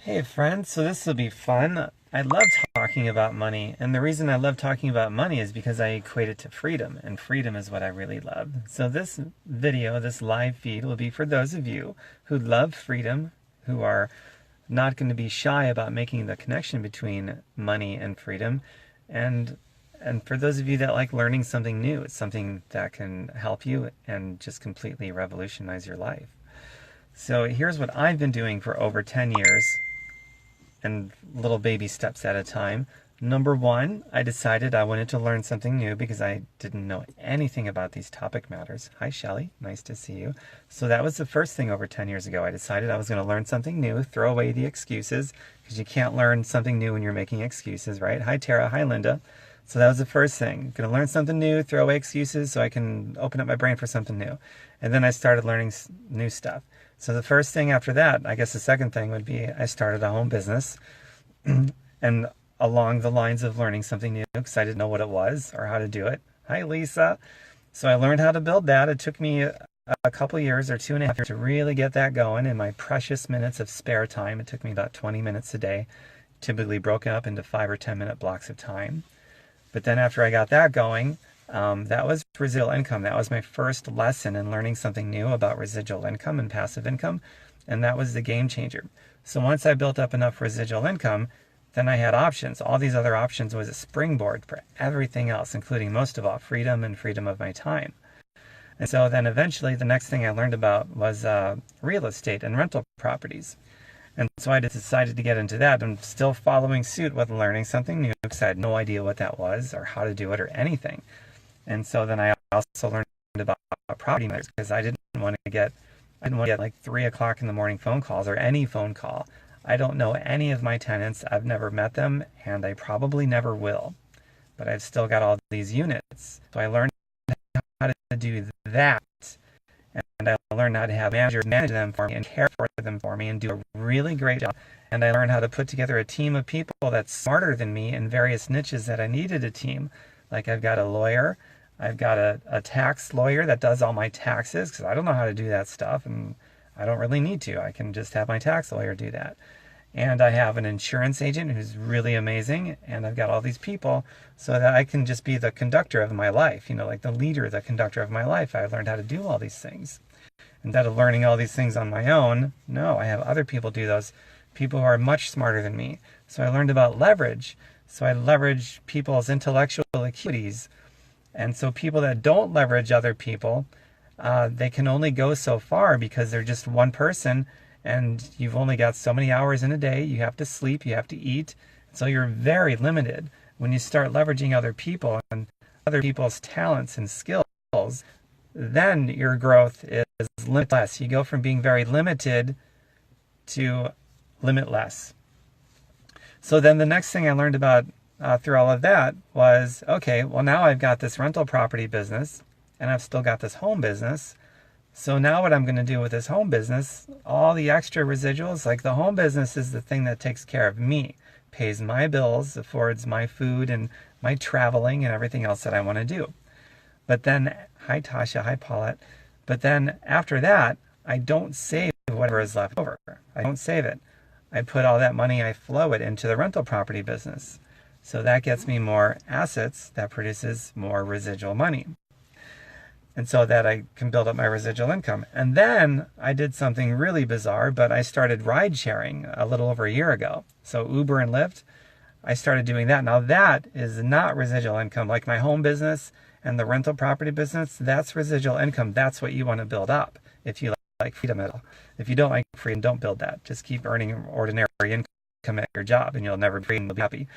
Hey friends, so this will be fun. I love talking about money, and the reason I love talking about money is because I equate it to freedom, and freedom is what I really love. So this video, this live feed, will be for those of you who love freedom, who are not going to be shy about making the connection between money and freedom, and and for those of you that like learning something new, it's something that can help you and just completely revolutionize your life. So here's what I've been doing for over 10 years and little baby steps at a time. Number one, I decided I wanted to learn something new because I didn't know anything about these topic matters. Hi, Shelly. Nice to see you. So that was the first thing over 10 years ago. I decided I was going to learn something new, throw away the excuses, because you can't learn something new when you're making excuses, right? Hi, Tara. Hi, Linda. So that was the first thing. Going to learn something new, throw away excuses so I can open up my brain for something new. And then I started learning new stuff. So the first thing after that, I guess the second thing would be I started a home business and along the lines of learning something new because I didn't know what it was or how to do it. Hi, Lisa. So I learned how to build that. It took me a couple years or 2.5 years to really get that going in my precious minutes of spare time. It took me about 20 minutes a day, typically broken up into 5 or 10 minute blocks of time. But then after I got that going, that was residual income. That was my first lesson in learning something new about residual income and passive income. And that was the game changer. So once I built up enough residual income, then I had options. All these other options was a springboard for everything else, including most of all freedom and freedom of my time. And so then eventually the next thing I learned about was real estate and rental properties. And so I decided to get into that. I'm still following suit with learning something new because I had no idea what that was or how to do it or anything. And so then I also learned about property matters because I didn't want to get like 3 o'clock in the morning phone calls or any phone call. I don't know any of my tenants. I've never met them and I probably never will. But I've still got all these units. So I learned how to do that. And I learned how to have managers manage them for me and care for them for me and do a really great job. And I learned how to put together a team of people that's smarter than me in various niches that I needed a team. Like I've got a lawyer, I've got a tax lawyer that does all my taxes because I don't know how to do that stuff and I don't really need to. I can just have my tax lawyer do that. And I have an insurance agent who's really amazing. And I've got all these people so that I can just be the conductor of my life, like the leader, the conductor of my life. I learned how to do all these things. Instead of learning all these things on my own, no, I have other people do those, people who are much smarter than me. So I learned about leverage. So I leverage people's intellectual acuities. And so people that don't leverage other people, they can only go so far because they're just one person and you've only got so many hours in a day. You have to sleep, you have to eat. So you're very limited. When you start leveraging other people and other people's talents and skills, then your growth is limitless. You go from being very limited to limitless. So then the next thing I learned about through all of that was, okay, well now I've got this rental property business and I've still got this home business. So now what I'm going to do with this home business, all the extra residuals, like the home business is the thing that takes care of me, pays my bills, affords my food and my traveling and everything else that I want to do. But then, hi Tasha, hi Paulette. But then after that, I don't save whatever is left over. I don't save it. I put all that money, I flow it into the rental property business. So that gets me more assets that produces more residual money. And so that I can build up my residual income. And then I did something really bizarre, but I started ride sharing a little over a year ago. So Uber and Lyft, I started doing that. Now that is not residual income like my home business and the rental property business. That's residual income. That's what you want to build up if you like freedom at all. If you don't like freedom, don't build that. Just keep earning ordinary income at your job and you'll never be free and you'll be happy.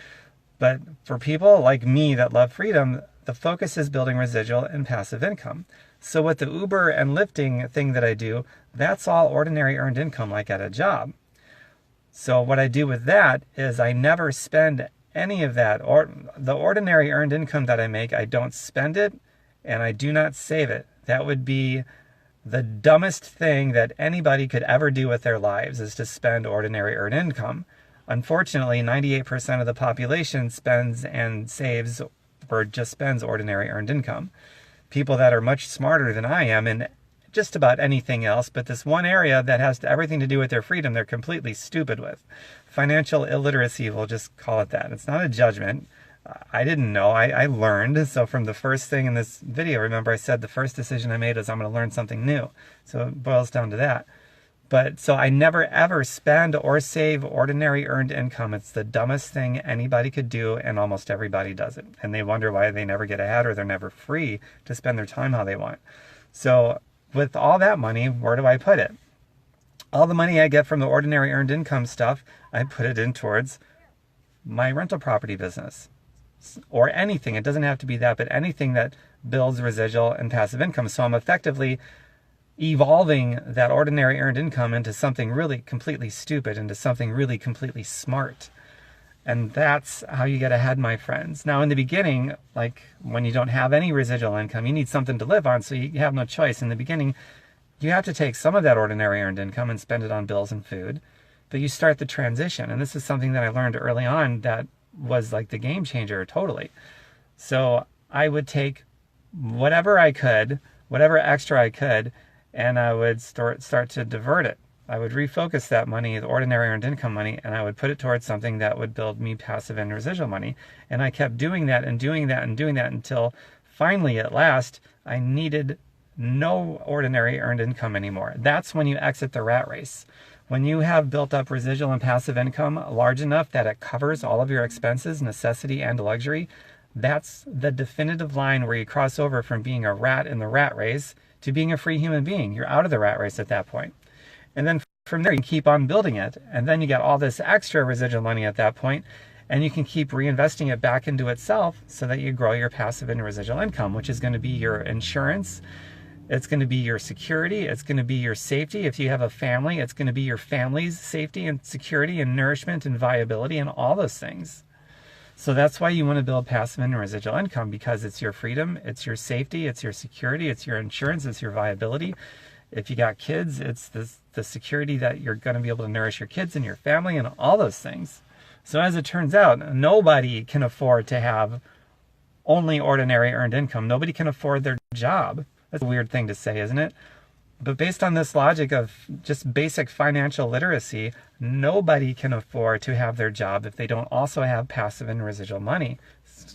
But for people like me that love freedom, the focus is building residual and passive income. So with the Uber and lifting thing that I do, that's all ordinary earned income like at a job. So what I do with that is I never spend any of that. Or the ordinary earned income that I make, I don't spend it and I do not save it. That would be the dumbest thing that anybody could ever do with their lives, is to spend ordinary earned income. Unfortunately, 98% of the population spends and saves or just spends ordinary earned income. People that are much smarter than I am in just about anything else, but this one area that has everything to do with their freedom, they're completely stupid with. Financial illiteracy, we'll just call it that. It's not a judgment. I didn't know. I learned. So from the first thing in this video, remember I said the first decision I made is I'm going to learn something new. So it boils down to that. But so I never ever spend or save ordinary earned income. It's the dumbest thing anybody could do, and almost everybody does it. And they wonder why they never get ahead or they're never free to spend their time how they want. So with all that money, where do I put it? All the money I get from the ordinary earned income stuff, I put it in towards my rental property business. Or anything, it doesn't have to be that, but anything that builds residual and passive income. So I'm effectively evolving that ordinary earned income into something really completely stupid, into something really completely smart. And that's how you get ahead, my friends. Now, in the beginning, like when you don't have any residual income, you need something to live on, so you have no choice. In the beginning, you have to take some of that ordinary earned income and spend it on bills and food, but you start the transition. And this is something that I learned early on that was like the game changer totally. So I would take whatever I could, whatever extra I could, and I would start to divert it. I would refocus that money, the ordinary earned income money, and I would put it towards something that would build me passive and residual money. And I kept doing that and doing that and doing that until finally, at last, I needed no ordinary earned income anymore. That's when you exit the rat race. When you have built up residual and passive income large enough that it covers all of your expenses, necessity, and luxury, that's the definitive line where you cross over from being a rat in the rat race to being a free human being. You're out of the rat race at that point. And then from there, you can keep on building it. And then you get all this extra residual money at that point, and you can keep reinvesting it back into itself so that you grow your passive and residual income, which is going to be your insurance. It's going to be your security. It's going to be your safety. If you have a family, it's going to be your family's safety and security and nourishment and viability and all those things. So that's why you want to build passive and residual income, because it's your freedom, it's your safety, it's your security, it's your insurance, it's your viability. If you got kids, it's the security that you're going to be able to nourish your kids and your family and all those things. So as it turns out, nobody can afford to have only ordinary earned income. Nobody can afford their job. That's a weird thing to say, isn't it? But based on this logic of just basic financial literacy, nobody can afford to have their job if they don't also have passive and residual money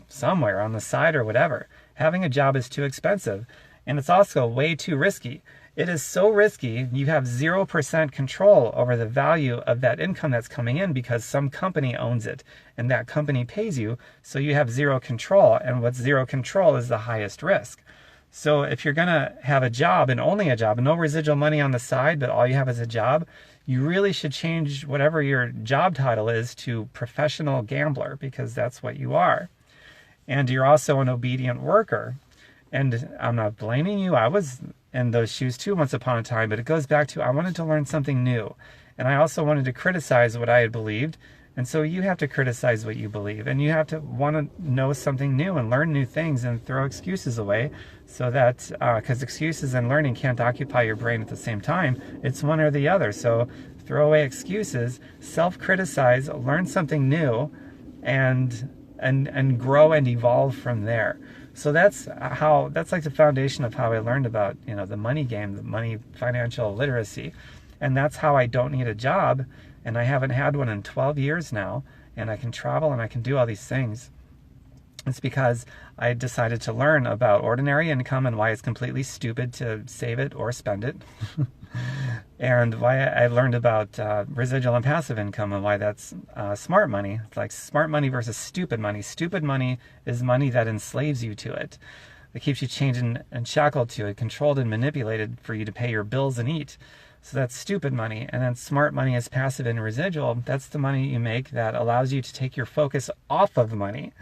somewhere on the side or whatever. Having a job is too expensive, and it's also way too risky. It is so risky, you have 0% control over the value of that income that's coming in because some company owns it, and that company pays you, so you have zero control, and what's zero control is the highest risk. So if you're going to have a job and only a job and no residual money on the side, but all you have is a job, you really should change whatever your job title is to professional gambler, because that's what you are. And you're also an obedient worker. And I'm not blaming you. I was in those shoes too once upon a time, but it goes back to I wanted to learn something new. And I also wanted to criticize what I had believed. And so you have to criticize what you believe, and you have to want to know something new and learn new things and throw excuses away, so that, because excuses and learning can't occupy your brain at the same time, it's one or the other. So throw away excuses, self-criticize, learn something new, and grow and evolve from there. So that's like the foundation of how I learned about, the money game, the money financial literacy. And that's how I don't need a job. And I haven't had one in 12 years now, and I can travel and I can do all these things. It's because I decided to learn about ordinary income and why it's completely stupid to save it or spend it. And why I learned about residual and passive income and why that's smart money. It's like smart money versus stupid money. Stupid money is money that enslaves you to it. It keeps you chained and shackled to it, controlled and manipulated for you to pay your bills and eat. So that's stupid money. And then smart money is passive and residual. That's the money you make that allows you to take your focus off of money.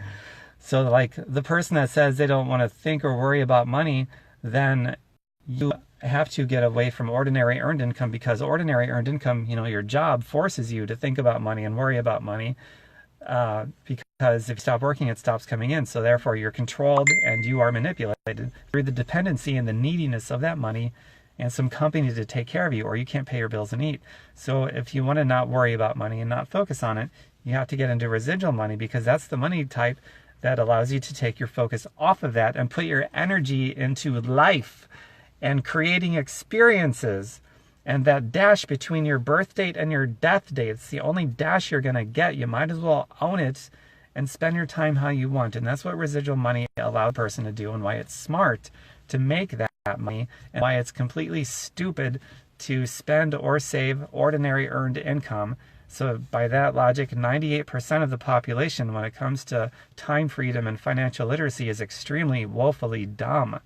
So like the person that says they don't want to think or worry about money, then you have to get away from ordinary earned income, because ordinary earned income, your job forces you to think about money and worry about money, because if you stop working, it stops coming in. So therefore you're controlled and you are manipulated through the dependency and the neediness of that money and some company to take care of you, or you can't pay your bills and eat. So if you want to not worry about money and not focus on it, you have to get into residual money, because that's the money type that allows you to take your focus off of that and put your energy into life, and creating experiences. And that dash between your birth date and your death date, it's the only dash you're going to get. You might as well own it and spend your time how you want. And that's what residual money allows a person to do, and why it's smart to make that money, and why it's completely stupid to spend or save ordinary earned income. So by that logic, 98% of the population, when it comes to time freedom and financial literacy, is extremely woefully dumb.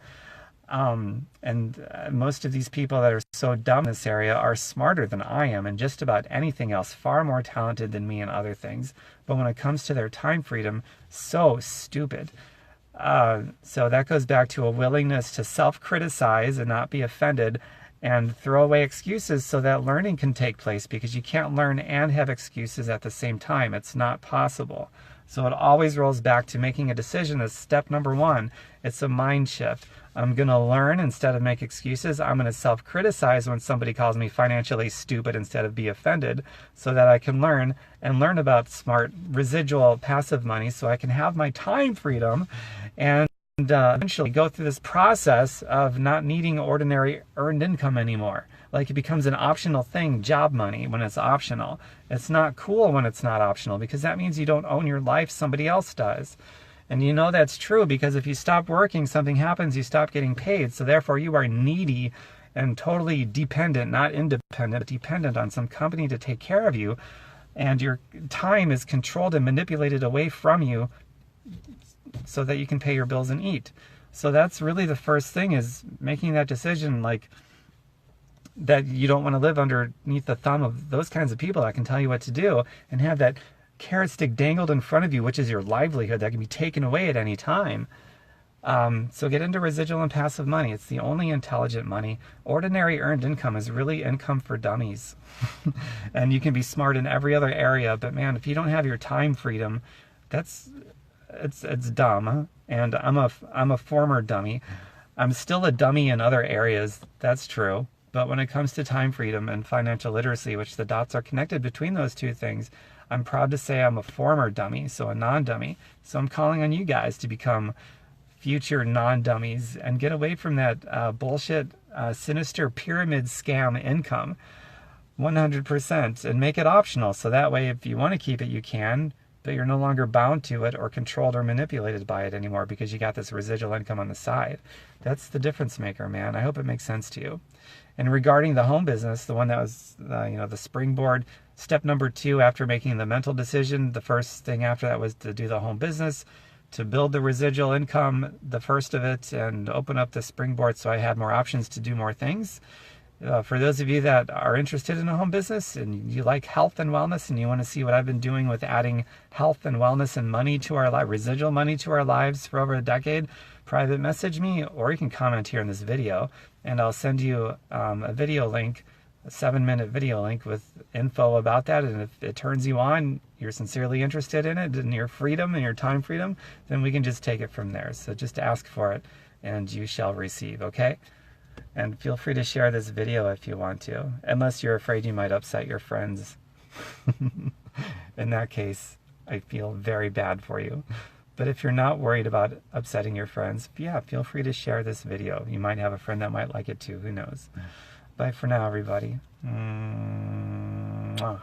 Most of these people that are so dumb in this area are smarter than I am and just about anything else, far more talented than me in other things. But when it comes to their time freedom, so stupid. So that goes back to a willingness to self-criticize and not be offended and throw away excuses so that learning can take place, because you can't learn and have excuses at the same time. It's not possible. So it always rolls back to making a decision as step number one. It's a mind shift. I'm going to learn instead of make excuses. I'm going to self-criticize when somebody calls me financially stupid instead of be offended, so that I can learn and learn about smart residual passive money so I can have my time freedom and eventually go through this process of not needing ordinary earned income anymore. Like, it becomes an optional thing, job money, when it's optional. It's not cool when it's not optional, because that means you don't own your life, somebody else does. And you know that's true, because if you stop working, something happens, you stop getting paid. So therefore you are needy and totally dependent, not independent, but dependent on some company to take care of you. And your time is controlled and manipulated away from you so that you can pay your bills and eat. So that's really the first thing, is making that decision, like, that you don't want to live underneath the thumb of those kinds of people that can tell you what to do, and have that carrot stick dangled in front of you, which is your livelihood, that can be taken away at any time. So get into residual and passive money. It's the only intelligent money. Ordinary earned income is really income for dummies. And you can be smart in every other area, but man, if you don't have your time freedom, it's dumb. And I'm a former dummy. I'm still a dummy in other areas, that's true. But when it comes to time freedom and financial literacy, which the dots are connected between those two things, I'm proud to say I'm a former dummy, so a non-dummy. So I'm calling on you guys to become future non-dummies and get away from that bullshit, sinister pyramid scam income 100%, and make it optional. So that way, if you want to keep it, you can, but you're no longer bound to it or controlled or manipulated by it anymore, because you got this residual income on the side. That's the difference maker, man. I hope it makes sense to you. And regarding the home business, the one that was, the springboard, step number 2 after making the mental decision, the first thing after that was to do the home business, to build the residual income, the first of it, and open up the springboard so I had more options to do more things. For those of you that are interested in a home business and you like health and wellness, and you want to see what I've been doing with adding health and wellness and money to our life, residual money to our lives for over a decade, private message me, or you can comment here in this video, and I'll send you a video link, a 7-minute video link with info about that. And if it turns you on, you're sincerely interested in it and your freedom and your time freedom, then we can just take it from there. So just ask for it and you shall receive, okay? And feel free to share this video if you want to, unless you're afraid you might upset your friends. In that case, I feel very bad for you. But if you're not worried about upsetting your friends, yeah, feel free to share this video. You might have a friend that might like it too, who knows. Bye for now, everybody. Mwah.